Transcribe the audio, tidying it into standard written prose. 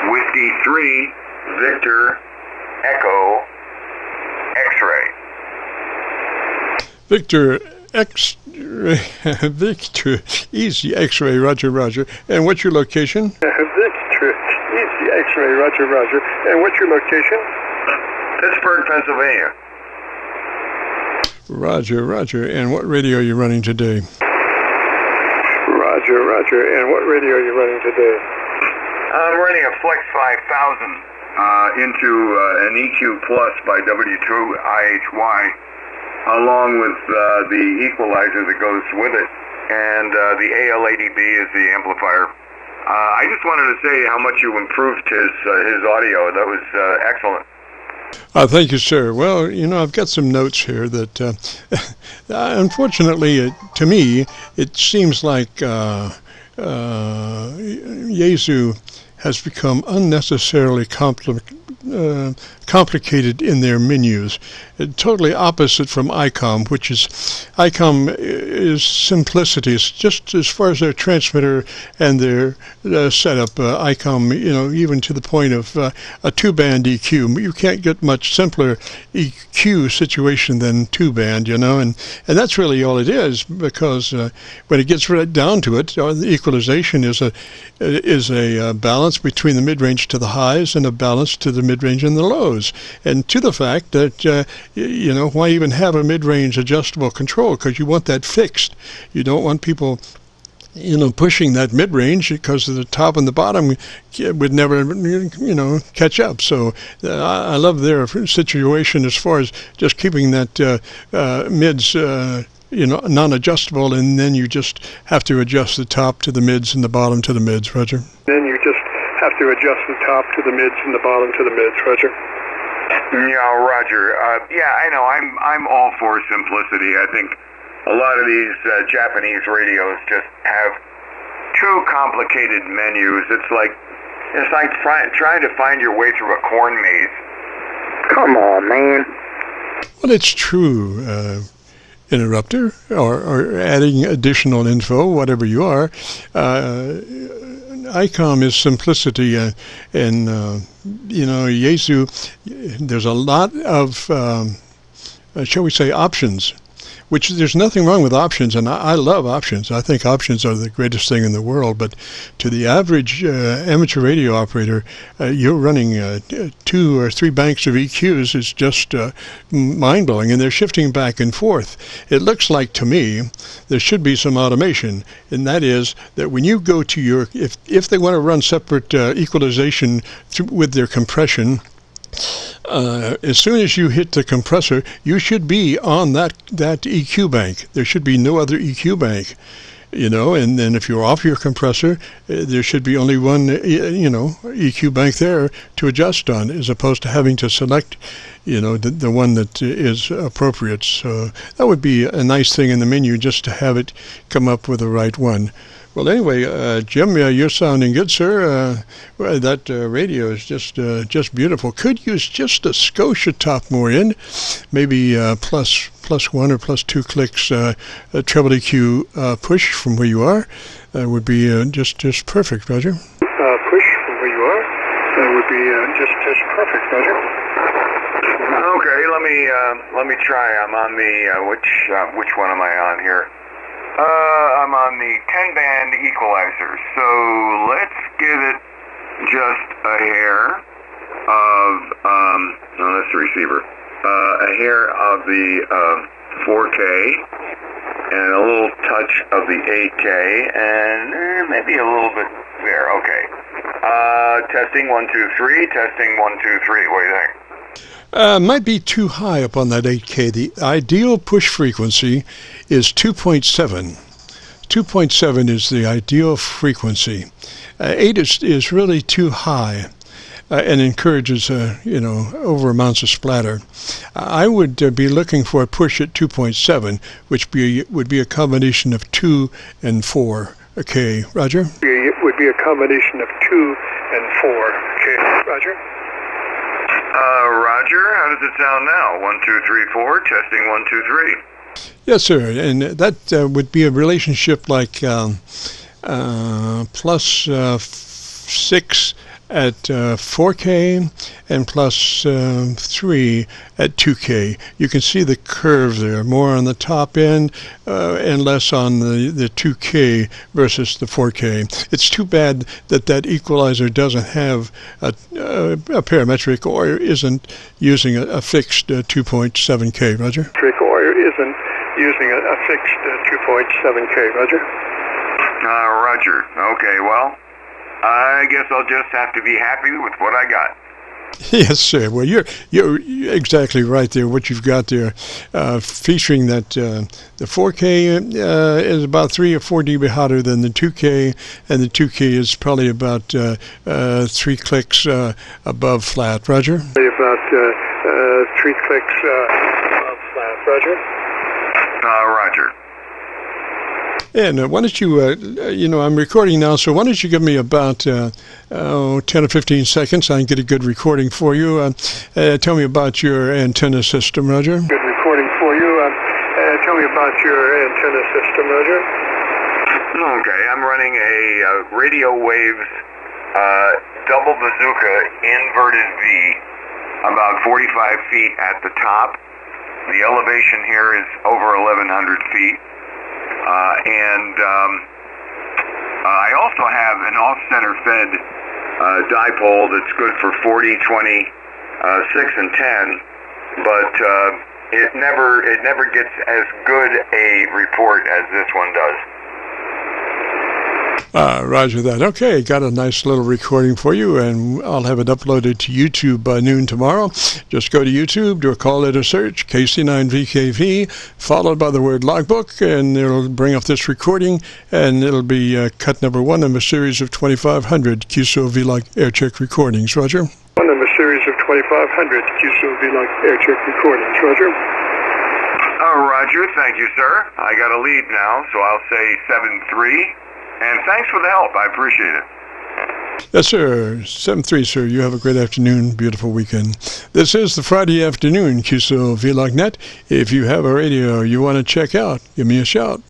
Whiskey 3, Victor, Echo, X-ray. Victor Victor, easy X-ray, roger, roger. And what's your location? Victor, easy X-ray, roger, roger. And what's your location? Pittsburgh, Pennsylvania. Roger, roger. And what radio are you running today? Roger, roger. And what radio are you running today? I'm running a FLEX-5000 into an EQ Plus by W2IHY, along with the equalizer that goes with it, and the AL80B is the amplifier. I just wanted to say how much you improved his audio. That was excellent. Thank you, sir. Well, you know, I've got some notes here that, unfortunately, to me, it seems like Yaesu has become unnecessarily complicated in their menus. Totally opposite from ICOM, which is simplicity. It's just as far as their transmitter and their setup. ICOM, you know, even to the point of a two-band EQ. You can't get much simpler EQ situation than two-band, you know, and that's really all it is, because when it gets right down to it, the equalization is a balance between the mid-range to the highs and a balance to the mid-range and the lows. And to the fact that you know, why even have a mid-range adjustable control? Because you want that fixed. You don't want people, you know, pushing that mid-range, because the top and the bottom would never, you know, catch up. So I love their situation as far as just keeping that mids, you know, non-adjustable, and then you just have to adjust the top to the mids and the bottom to the mids, Roger. Then you just have to adjust the top to the mids and the bottom to the mids, Roger. Yeah, Roger. Yeah, I know. I'm all for simplicity. I think a lot of these Japanese radios just have too complicated menus. It's like trying to find your way through a corn maze. Come on, man. Well, it's true, interrupter, or adding additional info, whatever you are. ICOM is simplicity, and you know, Yaesu, there's a lot of, shall we say, options, which there's nothing wrong with options, and I love options. I think options are the greatest thing in the world, but to the average amateur radio operator, you're running 2 or 3 banks of EQs is just mind-blowing, and they're shifting back and forth. It looks like, to me, there should be some automation, and that is that when you go to your, if they want to run separate equalization with their compression, as soon as you hit the compressor, you should be on that EQ bank. There should be no other EQ bank, you know. And then if you're off your compressor, there should be only one, you know, EQ bank there to adjust on, as opposed to having to select, you know, the one that is appropriate. So that would be a nice thing in the menu, just to have it come up with the right one. Well, anyway, Jim, you're sounding good, sir. That radio is just beautiful. Could use just a Scotia top more in, maybe plus 1 or plus 2 clicks treble EQ push from where you are. Would be just perfect, Roger. Push from where you are. Would be just perfect, Roger. Okay, let me try. I'm on the which one am I on here? I'm on the 10-band equalizer, so let's give it just a hair of, no, that's the receiver, a hair of the 4K, and a little touch of the 8K, and maybe a little bit there, okay. Testing 1, 2, 3, testing 1, 2, 3, what do you think? Might be too high up on that 8K. The ideal push frequency is 2.7. 2.7 is the ideal frequency. 8 is really too high and encourages, you know, over amounts of splatter. I would be looking for a push at 2.7, which would be a combination of 2 and 4. Okay, Roger? It would be a combination of 2 and 4. Okay, Roger? Roger, how does it sound now? 1, 2, 3, 4, testing 1, 2, 3. Yes, sir, and that would be a relationship like plus 6 at 4K and plus 3 at 2K. You can see the curve there, more on the top end and less on the 2K versus the 4K. It's too bad that that equalizer doesn't have a parametric or isn't using a fixed 2.7K, Roger. Or isn't using a fixed 2.7K, Roger. Roger. Okay, well, I guess I'll just have to be happy with what I got. Yes, sir. Well, you're exactly right there. What you've got there, featuring that the 4K is about 3 or 4 dB hotter than the 2K, and the 2K is probably about 3 clicks above flat. Roger. About 3 clicks above flat. Roger. Roger. And why don't you, I'm recording now, so why don't you give me about 10 or 15 seconds? I can get a good recording for you. Tell me about your antenna system, Roger. Good recording for you. Tell me about your antenna system, Roger. Okay, I'm running a Radio Waves double bazooka inverted V, about 45 feet at the top. The elevation here is over 1,100 feet. I also have an off-center fed dipole that's good for 40, 20, 6, and 10, but it never gets as good a report as this one does. Roger that. Okay, got a nice little recording for you, and I'll have it uploaded to YouTube by noon tomorrow. Just go to YouTube, do a call letter search, KC9VKV, followed by the word logbook, and it'll bring up this recording, and it'll be cut number 1 of a series of 2,500 Qso-Vlog aircheck recordings. Roger. One of a series of 2,500 Qso-Vlog aircheck recordings. Roger. Roger, thank you, sir. I got a lead now, so I'll say 7-3. And thanks for the help. I appreciate it. Yes, sir. 7-3, sir. You have a great afternoon, beautiful weekend. This is the Friday afternoon Qso-Vlog Net. If you have a radio you want to check out, give me a shout.